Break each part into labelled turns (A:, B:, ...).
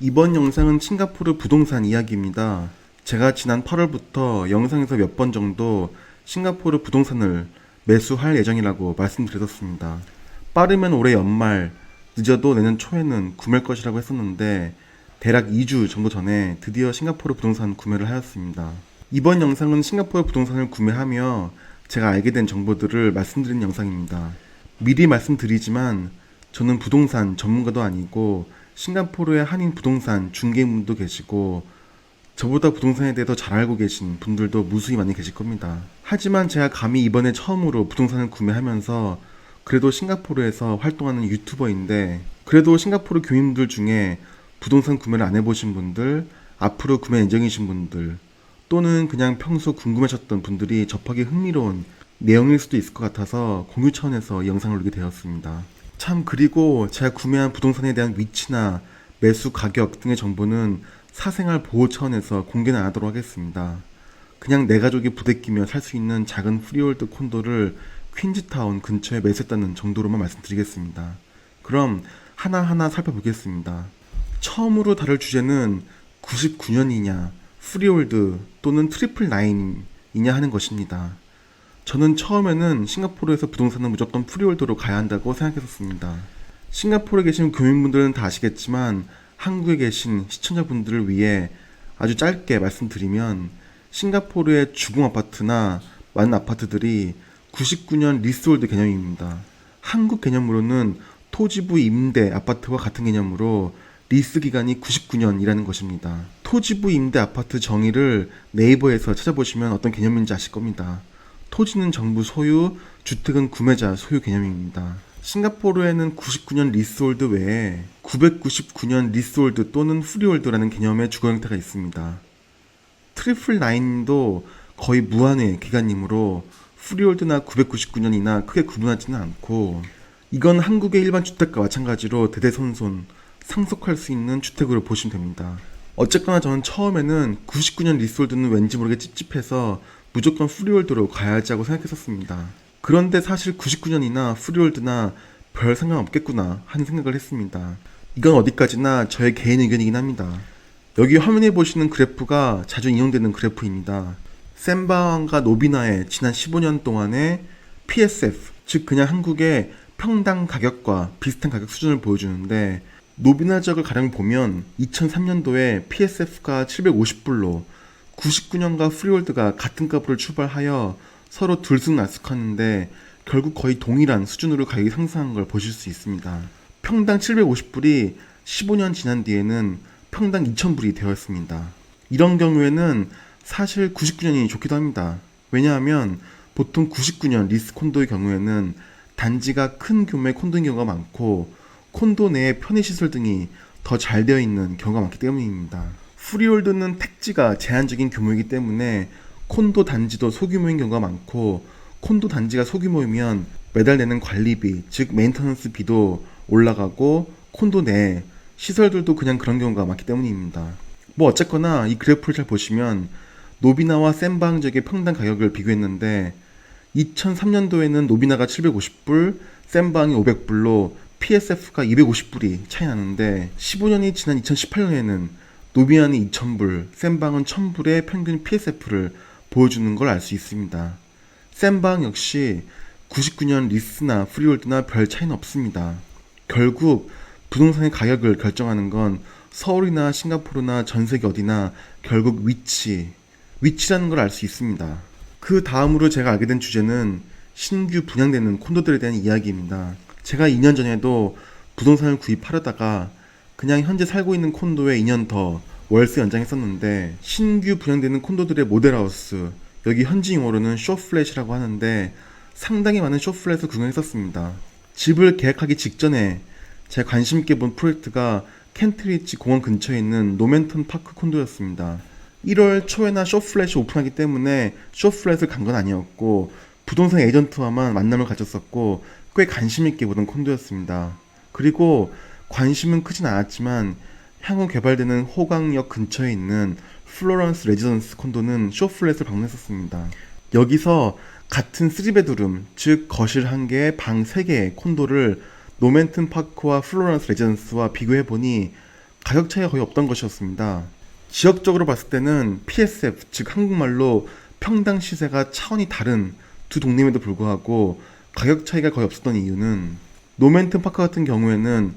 A: 이번 영상은 싱가포르 부동산 이야기입니다. 제가 지난 8월부터 영상에서 몇 번 정도 싱가포르 부동산을 매수할 예정이라고 말씀드렸습니다. 빠르면 올해 연말, 늦어도 내년 초에는 구매할 것이라고 했었는데 대략 2주 정도 전에 드디어 싱가포르 부동산 구매를 하였습니다. 이번 영상은 싱가포르 부동산을 구매하며 제가 알게 된 정보들을 말씀드리는 영상입니다. 미리 말씀드리지만 저는 부동산 전문가도 아니고 싱가포르의 한인 부동산 중개인분도 계시고 저보다 부동산에 대해 더 잘 알고 계신 분들도 무수히 많이 계실 겁니다. 하지만 제가 감히 이번에 처음으로 부동산을 구매하면서 그래도 싱가포르에서 활동하는 유튜버인데 그래도 싱가포르 교민들 중에 부동산 구매를 안 해보신 분들, 앞으로 구매 예정이신 분들 또는 그냥 평소 궁금하셨던 분들이 접하기 흥미로운 내용일 수도 있을 것 같아서 공유 차원에서 이 영상을 올리게 되었습니다. 참, 그리고 제가 구매한 부동산에 대한 위치나 매수 가격 등의 정보는 사생활 보호 차원에서 공개는 안 하도록 하겠습니다. 그냥 내 가족이 부대끼며 살 수 있는 작은 프리홀드 콘도를 퀸즈타운 근처에 매수했다는 정도로만 말씀드리겠습니다. 그럼 하나하나 살펴보겠습니다. 처음으로 다룰 주제는 99년이냐, 프리홀드 또는 트리플 나인이냐 하는 것입니다. 저는 처음에는 싱가포르에서 부동산은 무조건 프리홀더로 가야 한다고 생각했었습니다. 싱가포르에 계신 교민분들은 다 아시겠지만 한국에 계신 시청자분들을 위해 아주 짧게 말씀드리면 싱가포르의 주공 아파트나 많은 아파트들이 99년 리스홀드 개념입니다. 한국 개념으로는 토지부 임대 아파트와 같은 개념으로 리스 기간이 99년이라는 것입니다. 토지부 임대 아파트 정의를 네이버에서 찾아보시면 어떤 개념인지 아실 겁니다. 토지는 정부 소유, 주택은 구매자 소유 개념입니다. 싱가포르에는 99년 리스홀드 외에 999년 리스홀드 또는 프리홀드라는 개념의 주거 형태가 있습니다. 트리플 나인도 거의 무한의 기간이므로 프리홀드나 999년이나 크게 구분하지는 않고 이건 한국의 일반 주택과 마찬가지로 대대손손 상속할 수 있는 주택으로 보시면 됩니다. 어쨌거나 저는 처음에는 99년 리스홀드는 왠지 모르게 찝찝해서 무조건 프리홀드로 가야지 하고 생각했었습니다. 그런데 사실 99년이나 프리홀드나 별 상관없겠구나 하는 생각을 했습니다. 이건 어디까지나 저의 개인 의견이긴 합니다. 여기 화면에 보시는 그래프가 자주 인용되는 그래프입니다. 샘바왕과 노비나의 지난 15년 동안의 PSF, 즉 그냥 한국의 평당 가격과 비슷한 가격 수준을 보여주는데 노비나 지역을 가령 보면 2003년도에 PSF가 750불로 99년과 프리홀드가 같은 값으로 출발하여 서로 들쑥날쑥하는데 결국 거의 동일한 수준으로 가격이 상승한 걸 보실 수 있습니다. 평당 750불이 15년 지난 뒤에는 평당 2000불이 되었습니다. 이런 경우에는 사실 99년이 좋기도 합니다. 왜냐하면 보통 99년 리스 콘도의 경우에는 단지가 큰 규모의 콘도인 경우가 많고 콘도 내에 편의시설 등이 더 잘 되어 있는 경우가 많기 때문입니다. 프리홀드는 택지가 제한적인 규모이기 때문에 콘도 단지도 소규모인 경우가 많고 콘도 단지가 소규모이면 매달 내는 관리비, 즉 메인터넌스 비도 올라가고 콘도 내 시설들도 그냥 그런 경우가 많기 때문입니다. 어쨌거나 이 그래프를 잘 보시면 노비나와 샘바항 지역의 평당 가격을 비교했는데 2003년도에는 노비나가 750불, 샘바항이 500불로 PSF가 250불이 차이 나는데 15년이 지난 2018년에는 노비나는 2000불, 샘바항은 1000불의 평균 PSF를 보여주는 걸 알 수 있습니다. 샘바항 역시 99년 리스나 프리홀드나 별 차이는 없습니다. 결국 부동산의 가격을 결정하는 건 서울이나 싱가포르나 전세계 어디나 결국 위치라는 걸 알 수 있습니다. 그 다음으로 제가 알게 된 주제는 신규 분양되는 콘도들에 대한 이야기입니다. 제가 2년 전에도 부동산을 구입하려다가 그냥 현재 살고 있는 콘도에 2년 더 월세 연장했었는데 신규 분양되는 콘도들의 모델하우스, 여기 현지 용어로는 쇼플랫이라고 하는데 상당히 많은 쇼플랫을 구경했었습니다. 집을 계약하기 직전에 제가 관심있게 본 프로젝트가 켄트리치 공원 근처에 있는 노멘턴 파크 콘도였습니다. 1월 초에나 쇼플랫이 오픈하기 때문에 쇼플랫을 간 건 아니었고 부동산 에이전트와만 만남을 가졌었고 꽤 관심있게 보던 콘도였습니다. 그리고 관심은 크진 않았지만 향후 개발되는 호강역 근처에 있는 플로런스 레지던스 콘도는 쇼플랫을 방문했었습니다. 여기서 같은 3베드룸, 즉 거실 1개, 방 3개의 콘도를 노멘튼 파크와 플로런스 레지던스와 비교해보니 가격 차이가 거의 없던 것이었습니다. 지역적으로 봤을 때는 PSF, 즉 한국말로 평당 시세가 차원이 다른 두 동네임에도 불구하고 가격 차이가 거의 없었던 이유는, 노맨튼 파크 같은 경우에는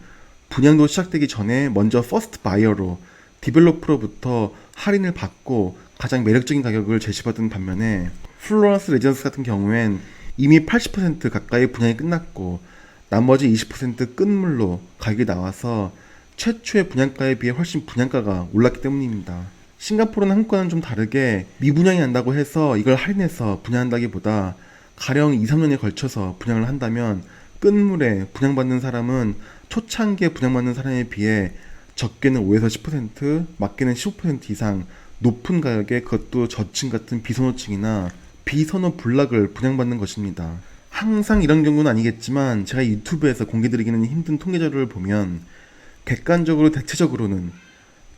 A: 분양도 시작되기 전에 먼저 퍼스트 바이어로 디벨로퍼로부터 할인을 받고 가장 매력적인 가격을 제시받은 반면에, 플로런스 레지던스 같은 경우엔 이미 80% 가까이 분양이 끝났고 나머지 20% 끝물로 가격이 나와서 최초의 분양가에 비해 훨씬 분양가가 올랐기 때문입니다. 싱가포르는 한국과는 좀 다르게 미분양이 난다고 해서 이걸 할인해서 분양한다기보다 가령 2, 3년에 걸쳐서 분양을 한다면 끝물에 분양받는 사람은 초창기에 분양받는 사람에 비해 적게는 5에서 10%, 많게는 15% 이상 높은 가격에, 그것도 저층 같은 비선호층이나 비선호 블락을 분양받는 것입니다. 항상 이런 경우는 아니겠지만 제가 유튜브에서 공개드리기는 힘든 통계자료를 보면 객관적으로 대체적으로는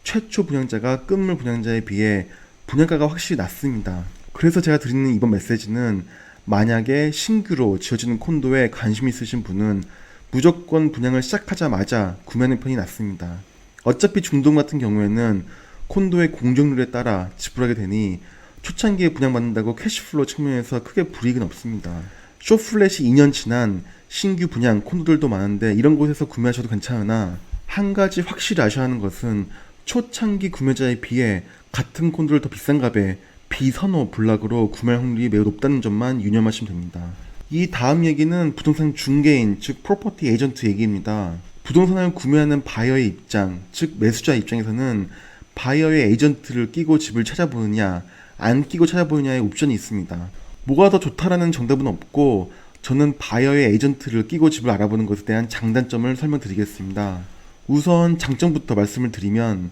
A: 최초 분양자가 끝물 분양자에 비해 분양가가 확실히 낮습니다. 그래서 제가 드리는 이번 메시지는, 만약에 신규로 지어지는 콘도에 관심 있으신 분은 무조건 분양을 시작하자마자 구매하는 편이 낫습니다. 어차피 중동 같은 경우에는 콘도의 공정률에 따라 지불하게 되니 초창기에 분양받는다고 캐시플로우 측면에서 크게 불이익은 없습니다. 쇼플랫이 2년 지난 신규 분양 콘도들도 많은데 이런 곳에서 구매하셔도 괜찮으나, 한 가지 확실히 아셔야 하는 것은 초창기 구매자에 비해 같은 콘도를 더 비싼 값에 비선호 블락으로 구매할 확률이 매우 높다는 점만 유념하시면 됩니다. 이 다음 얘기는 부동산 중개인, 즉 프로퍼티 에이전트 얘기입니다. 부동산을 구매하는 바이어의 입장, 즉 매수자 입장에서는 바이어의 에이전트를 끼고 집을 찾아보느냐 안 끼고 찾아보느냐의 옵션이 있습니다. 뭐가 더 좋다라는 정답은 없고, 저는 바이어의 에이전트를 끼고 집을 알아보는 것에 대한 장단점을 설명드리겠습니다. 우선 장점부터 말씀을 드리면,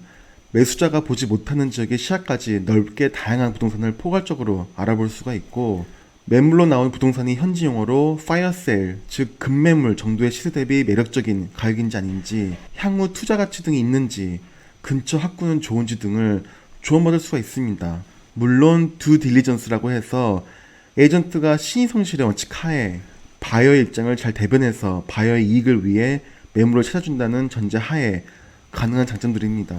A: 매수자가 보지 못하는 지역의 시야까지 넓게 다양한 부동산을 포괄적으로 알아볼 수가 있고, 매물로 나온 부동산이 현지 용어로 파이어세일, 즉 급매물 정도의 시세 대비 매력적인 가격인지 아닌지, 향후 투자 가치 등이 있는지, 근처 학구는 좋은지 등을 조언받을 수가 있습니다. 물론 듀 딜리전스라고 해서 에이전트가 신의성실의 원칙 하에 바이어의 입장을 잘 대변해서 바이어의 이익을 위해 매물을 찾아준다는 전제 하에 가능한 장점들입니다.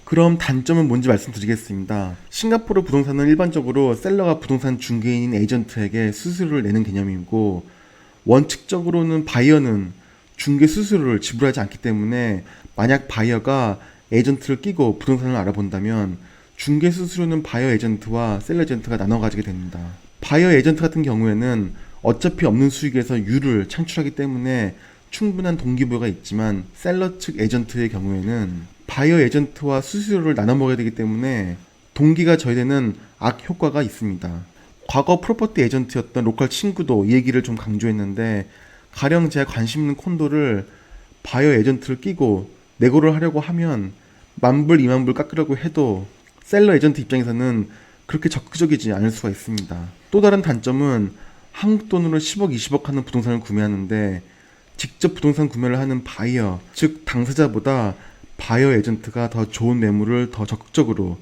A: 그럼 단점은 뭔지 말씀드리겠습니다. 싱가포르 부동산은 일반적으로 셀러가 부동산 중개인인 에이전트에게 수수료를 내는 개념이고, 원칙적으로는 바이어는 중개 수수료를 지불하지 않기 때문에 만약 바이어가 에이전트를 끼고 부동산을 알아본다면 중개 수수료는 바이어 에이전트와 셀러 에이전트가 나눠 가지게 됩니다. 바이어 에이전트 같은 경우에는 어차피 없는 수익에서 유를 창출하기 때문에 충분한 동기부여가 있지만, 셀러 측 에이전트의 경우에는 바이어 에이전트와 수수료를 나눠 먹어야 되기 때문에 동기가 저해되는 악효과가 있습니다. 과거 프로퍼티 에이전트였던 로컬 친구도 이 얘기를 좀 강조했는데, 가령 제가 관심 있는 콘도를 바이어 에이전트를 끼고 내고를 하려고 하면 10,000불, 20,000불 깎으려고 해도 셀러 에이전트 입장에서는 그렇게 적극적이지 않을 수가 있습니다. 또 다른 단점은 한국 돈으로 10억, 20억 하는 부동산을 구매하는데 직접 부동산 구매를 하는 바이어, 즉 당사자보다 바이어 에이전트가 더 좋은 매물을 더 적극적으로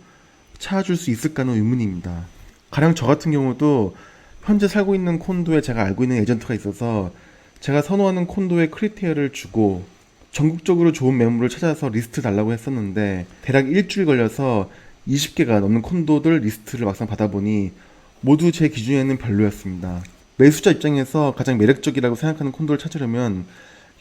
A: 찾아줄 수 있을까는 의문입니다. 가령 저 같은 경우도 현재 살고 있는 콘도에 제가 알고 있는 에이전트가 있어서 제가 선호하는 콘도의 크리테리아를 주고 전국적으로 좋은 매물을 찾아서 리스트 달라고 했었는데, 대략 일주일 걸려서 20개가 넘는 콘도들 리스트를 막상 받아보니 모두 제 기준에는 별로였습니다. 매수자 입장에서 가장 매력적이라고 생각하는 콘도를 찾으려면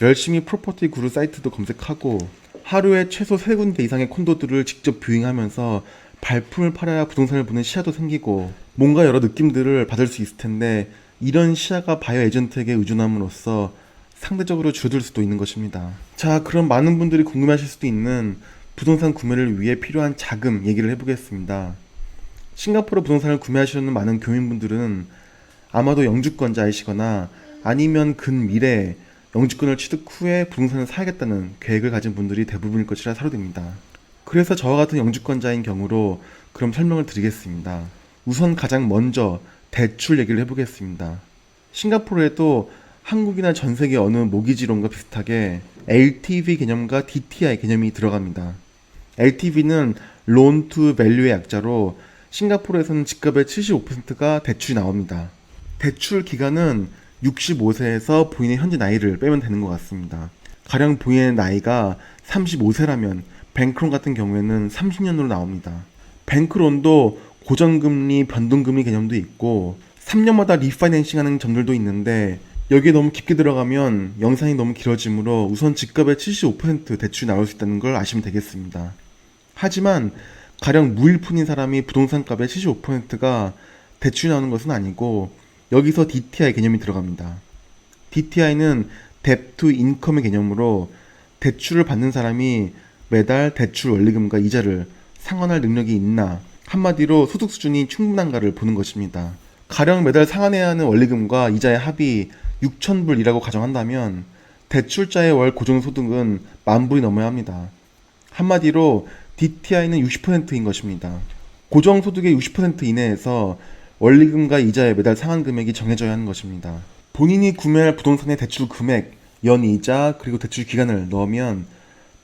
A: 열심히 프로퍼티 구루 사이트도 검색하고 하루에 최소 3군데 이상의 콘도들을 직접 뷰잉하면서 발품을 팔아야 부동산을 보는 시야도 생기고 뭔가 여러 느낌들을 받을 수 있을 텐데, 이런 시야가 바이어 에이전트에게 의존함으로써 상대적으로 줄어들 수도 있는 것입니다. 자, 그럼 많은 분들이 궁금해하실 수도 있는 부동산 구매를 위해 필요한 자금 얘기를 해보겠습니다. 싱가포르 부동산을 구매하시려는 많은 교민분들은 아마도 영주권자이시거나 아니면 근미래에 영주권을 취득 후에 부동산을 사야겠다는 계획을 가진 분들이 대부분일 것이라 사료됩니다. 그래서 저와 같은 영주권자인 경우로 그럼 설명을 드리겠습니다. 우선 가장 먼저 대출 얘기를 해보겠습니다. 싱가포르에도 한국이나 전 세계 어느 모기지론과 비슷하게 LTV 개념과 DTI 개념이 들어갑니다. LTV는 Loan to Value의 약자로 싱가포르에서는 집값의 75%가 대출이 나옵니다. 대출 기간은 65세에서 본인의 현재 나이를 빼면 되는 것 같습니다. 가령 본인의 나이가 35세라면 뱅크론 같은 경우에는 30년으로 나옵니다. 뱅크론도 고정금리, 변동금리 개념도 있고 3년마다 리파이낸싱 하는 점들도 있는데 여기에 너무 깊게 들어가면 영상이 너무 길어지므로 우선 집값의 75% 대출이 나올 수 있다는 걸 아시면 되겠습니다. 하지만 가령 무일푼인 사람이 부동산값의 75%가 대출이 나오는 것은 아니고 여기서 DTI 개념이 들어갑니다. DTI는 Debt to Income의 개념으로 대출을 받는 사람이 매달 대출 원리금과 이자를 상환할 능력이 있나, 한마디로 소득 수준이 충분한가를 보는 것입니다. 가령 매달 상환해야 하는 원리금과 이자의 합이 6,000불이라고 가정한다면 대출자의 월 고정소득은 10,000불이 넘어야 합니다. 한마디로 DTI는 60%인 것입니다. 고정소득의 60% 이내에서 원리금과 이자의 매달 상환 금액이 정해져야 하는 것입니다. 본인이 구매할 부동산의 대출 금액, 연이자, 그리고 대출 기간을 넣으면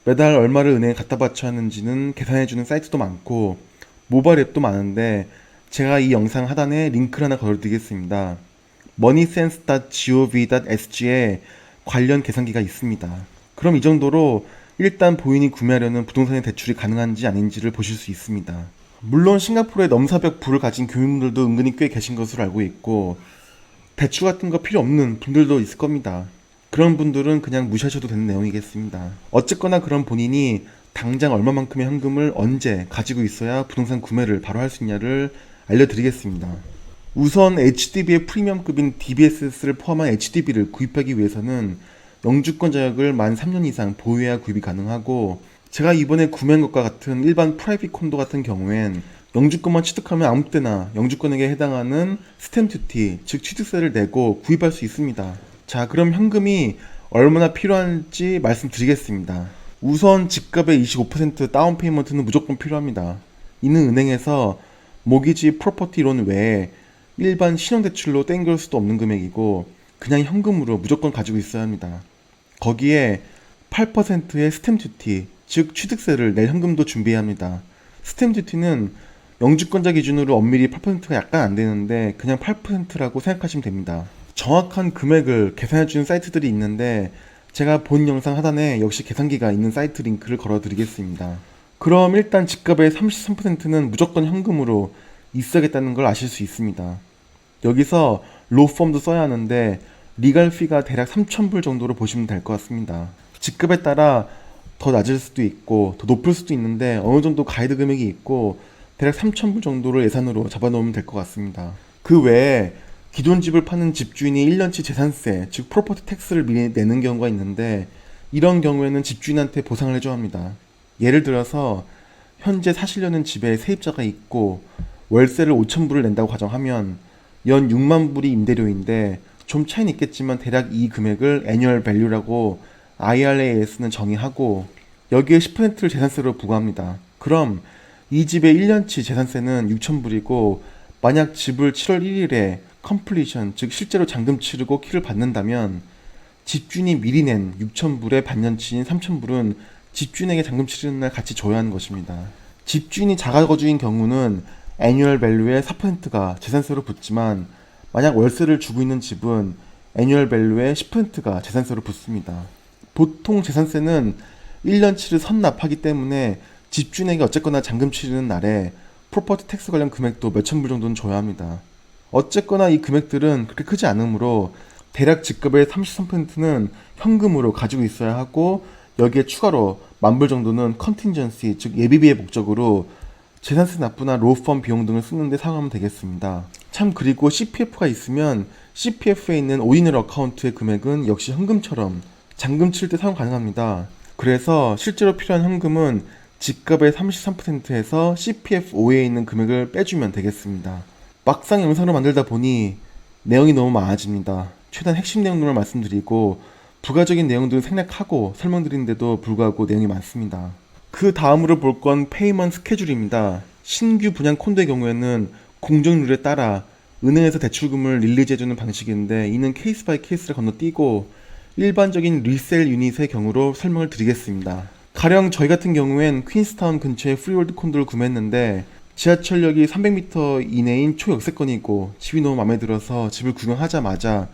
A: 매달 얼마를 은행에 갖다 바쳐야 하는지는 계산해주는 사이트도 많고 모바일 앱도 많은데 제가 이 영상 하단에 링크를 하나 걸어드리겠습니다. moneysense.gov.sg에 관련 계산기가 있습니다. 그럼 이 정도로 일단 본인이 구매하려는 부동산의 대출이 가능한지 아닌지를 보실 수 있습니다. 물론 싱가포르에 넘사벽 부를 가진 교민분들도 은근히 꽤 계신 것으로 알고 있고 대출 같은 거 필요 없는 분들도 있을 겁니다. 그런 분들은 그냥 무시하셔도 되는 내용이겠습니다. 어쨌거나 그런 본인이 당장 얼마만큼의 현금을 언제 가지고 있어야 부동산 구매를 바로 할 수 있냐를 알려드리겠습니다. 우선 HDB의 프리미엄급인 DBS를 포함한 HDB를 구입하기 위해서는 영주권 자격을 만 3년 이상 보유해야 구입이 가능하고 제가 이번에 구매한 것과 같은 일반 프라이빗 콘도 같은 경우엔 영주권만 취득하면 아무 때나 영주권에게 해당하는 스탬프 듀티, 즉 취득세를 내고 구입할 수 있습니다. 자, 그럼 현금이 얼마나 필요한지 말씀드리겠습니다. 우선 집값의 25% 다운 페이먼트는 무조건 필요합니다. 이는 은행에서 모기지 프로퍼티 론 외에 일반 신용대출로 땡길 수도 없는 금액이고 그냥 현금으로 무조건 가지고 있어야 합니다. 거기에 8%의 스탬프 듀티, 즉 취득세를 낼 현금도 준비해야 합니다. 스탬프 듀티는 영주권자 기준으로 엄밀히 8%가 약간 안 되는데 그냥 8%라고 생각하시면 됩니다. 정확한 금액을 계산해주는 사이트들이 있는데 제가 본 영상 하단에 역시 계산기가 있는 사이트 링크를 걸어 드리겠습니다. 그럼 일단 집값의 33%는 무조건 현금으로 있어야겠다는 걸 아실 수 있습니다. 여기서 로펌도 써야 하는데 리갈피가 대략 3,000불 정도로 보시면 될 것 같습니다. 집값에 따라 더 낮을 수도 있고 더 높을 수도 있는데 어느 정도 가이드 금액이 있고 대략 3,000불 정도를 예산으로 잡아놓으면 될 것 같습니다. 그 외에 기존 집을 파는 집주인이 1년치 재산세, 즉 프로퍼티 텍스를 미리 내는 경우가 있는데 이런 경우에는 집주인한테 보상을 해줘야 합니다. 예를 들어서 현재 사시려는 집에 세입자가 있고 월세를 5,000불을 낸다고 가정하면 연 6만 불이 임대료인데 좀 차이는 있겠지만 대략 이 금액을 애뉴얼 밸류라고 IRAS는 정의하고 여기에 10%를 재산세로 부과합니다. 그럼 이 집의 1년치 재산세는 6,000불이고 만약 집을 7월 1일에 컴플리션, 즉 실제로 잔금 치르고 키를 받는다면 집주인이 미리 낸 6,000불의 반년치인 3,000불은 집주인에게 잔금 치르는 날 같이 줘야 하는 것입니다. 집주인이 자가거주인 경우는 애뉴얼 밸류의 4%가 재산세로 붙지만 만약 월세를 주고 있는 집은 애뉴얼 밸류의 10%가 재산세로 붙습니다. 보통 재산세는 1년치를 선납하기 때문에 집주인에게 어쨌거나 잔금 치르는 날에 프로퍼티 텍스 관련 금액도 몇천 불 정도는 줘야 합니다. 어쨌거나 이 금액들은 그렇게 크지 않으므로 대략 집값의 33%는 현금으로 가지고 있어야 하고 여기에 추가로 10,000불 정도는 컨틴전시, 즉 예비비의 목적으로 재산세 납부나 로펌 비용 등을 쓰는데 사용하면 되겠습니다. 참 그리고 CPF가 있으면 CPF에 있는 오리지널 어카운트의 금액은 역시 현금처럼 잔금 칠 때 사용 가능합니다. 그래서 실제로 필요한 현금은 집값의 33%에서 CPF 5에 있는 금액을 빼주면 되겠습니다. 막상 영상을 만들다 보니 내용이 너무 많아집니다. 최대한 핵심 내용들만 말씀드리고 부가적인 내용들은 생략하고 설명드리는데도 불구하고 내용이 많습니다. 그 다음으로 볼 건 페이먼트 스케줄입니다. 신규 분양 콘도의 경우에는 공정 룰에 따라 은행에서 대출금을 릴리즈해주는 방식인데 이는 케이스 바이 케이스를 건너뛰고 일반적인 리셀 유닛의 경우로 설명을 드리겠습니다. 가령 저희 같은 경우엔 퀸스타운 근처에 프리홀드 콘도를 구매했는데 지하철역이 300m 이내인 초역세권이고 집이 너무 마음에 들어서 집을 구경하자마자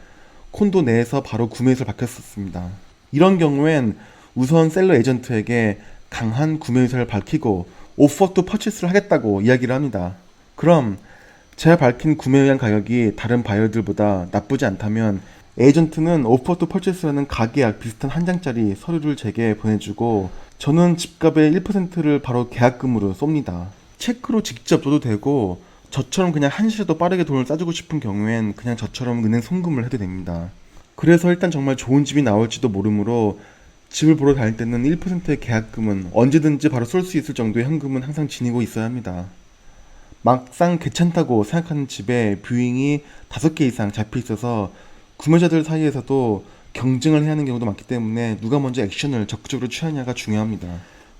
A: 콘도 내에서 바로 구매해서 박혔었습니다. 이런 경우엔 우선 셀러 에이전트에게 강한 구매 의사를 밝히고 오퍼 투 퍼체스를 하겠다고 이야기를 합니다. 그럼 제가 밝힌 구매 의향 가격이 다른 바이어들보다 나쁘지 않다면 에이전트는 오퍼 투 퍼체스라는 가계약 비슷한 한 장짜리 서류를 제게 보내주고 저는 집값의 1%를 바로 계약금으로 쏩니다. 체크로 직접 줘도 되고 저처럼 그냥 한시라도 빠르게 돈을 싸주고 싶은 경우엔 그냥 저처럼 은행 송금을 해도 됩니다. 그래서 일단 정말 좋은 집이 나올지도 모르므로 집을 보러 다닐 때는 1%의 계약금은 언제든지 바로 쏠 수 있을 정도의 현금은 항상 지니고 있어야 합니다. 막상 괜찮다고 생각하는 집에 뷰잉이 5개 이상 잡혀 있어서 구매자들 사이에서도 경쟁을 해야 하는 경우도 많기 때문에 누가 먼저 액션을 적극적으로 취하냐가 중요합니다.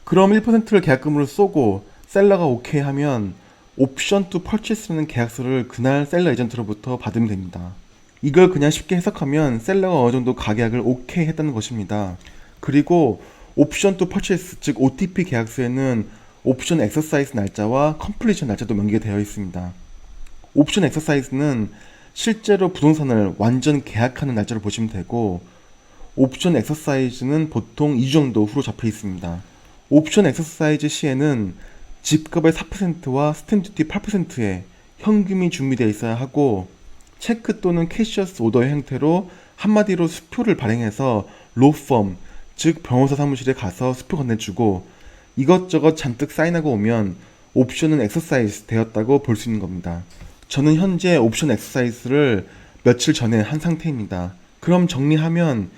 A: 그럼 1%를 계약금으로 쏘고 셀러가 오케이 하면 옵션 투 퍼체스라는 계약서를 그날 셀러 에이전트로부터 받으면 됩니다. 이걸 그냥 쉽게 해석하면 셀러가 어느 정도 가계약을 오케이 했다는 것입니다. 그리고 옵션 투 퍼체스 즉 OTP 계약서에는 옵션 엑서사이즈 날짜와 컴플리션 날짜도 명기가 되어 있습니다. 옵션 엑서사이즈는 실제로 부동산을 완전 계약하는 날짜로 보시면 되고 옵션 엑서사이즈는 보통 2주 정도 후로 잡혀 있습니다. 옵션 엑서사이즈 시에는 집값의 4%와 스탬프 듀티 8%의 현금이 준비되어 있어야 하고 체크 또는 캐시어스 오더의 형태로 한마디로 수표를 발행해서 로펌 즉 변호사 사무실에 가서 수표 건네주고 이것저것 잔뜩 사인하고 오면 옵션은 엑서사이즈 되었다고 볼 수 있는 겁니다. 저는 현재 옵션 엑서사이즈를 며칠 전에 한 상태입니다. 그럼 정리하면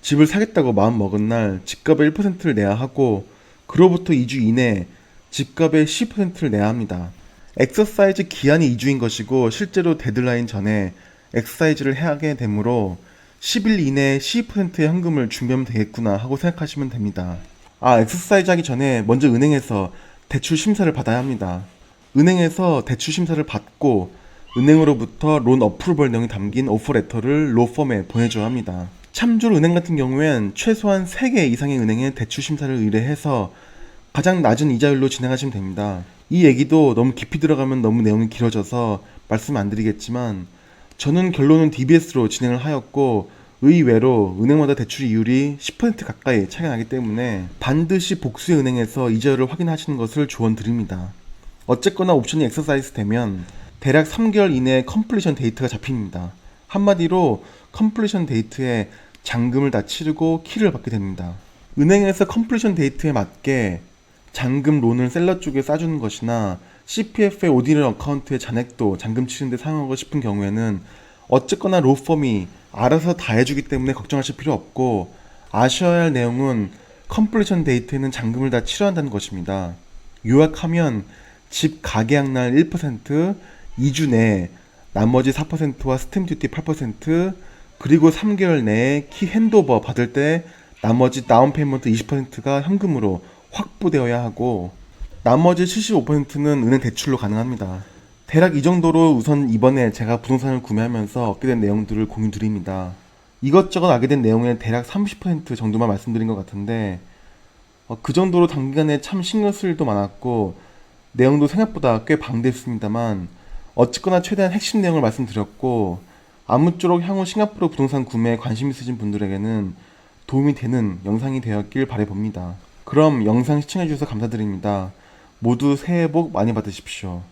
A: 집을 사겠다고 마음 먹은 날 집값의 1%를 내야 하고 그로부터 2주 이내에 집값의 10%를 내야 합니다. 엑서사이즈 기한이 2주인 것이고 실제로 데드라인 전에 엑서사이즈를 하게 되므로 10일 이내에 12%의 현금을 준비하면 되겠구나 하고 생각하시면 됩니다. 엑서사이즈 하기 전에 먼저 은행에서 대출 심사를 받아야 합니다. 은행에서 대출 심사를 받고 은행으로부터 론 어프로벌 내용이 담긴 오퍼레터를 로펌에 보내줘야 합니다. 참조로 은행 같은 경우엔 최소한 3개 이상의 은행에 대출 심사를 의뢰해서 가장 낮은 이자율로 진행하시면 됩니다. 이 얘기도 너무 깊이 들어가면 너무 내용이 길어져서 말씀 안 드리겠지만 저는 결론은 DBS로 진행을 하였고 의외로 은행마다 대출 이율이 10% 가까이 차이가 나기 때문에 반드시 복수의 은행에서 이자율을 확인하시는 것을 조언드립니다. 어쨌거나 옵션이 엑서사이즈 되면 대략 3개월 이내에 컴플리션 데이트가 잡힙니다. 한마디로 컴플리션 데이트에 잔금을 다 치르고 키를 받게 됩니다. 은행에서 컴플리션 데이트에 맞게 잔금 론을 셀러 쪽에 싸주는 것이나 CPF의 오디널 어카운트의 잔액도 잔금 치는데 사용하고 싶은 경우에는 어쨌거나 로펌이 알아서 다 해주기 때문에 걱정하실 필요 없고 아셔야 할 내용은 컴플리션 데이트에는 잔금을 다 치러야 한다는 것입니다. 요약하면 집 가계약 날 1%, 2주 내에 나머지 4%와 스탬프 듀티 8%, 그리고 3개월 내에 키 핸드오버 받을 때 나머지 다운 페이먼트 20%가 현금으로 확보되어야 하고 나머지 75%는 은행 대출로 가능합니다. 대략 이 정도로 우선 이번에 제가 부동산을 구매하면서 얻게 된 내용들을 공유 드립니다. 이것저것 알게 된 내용의 대략 30% 정도만 말씀드린 것 같은데 그 정도로 단기간에 참 신경 쓸 일도 많았고 내용도 생각보다 꽤 방대했습니다만 어쨌거나 최대한 핵심 내용을 말씀드렸고 아무쪼록 향후 싱가포르 부동산 구매에 관심 있으신 분들에게는 도움이 되는 영상이 되었길 바라봅니다. 그럼 영상 시청해주셔서 감사드립니다. 모두 새해 복 많이 받으십시오.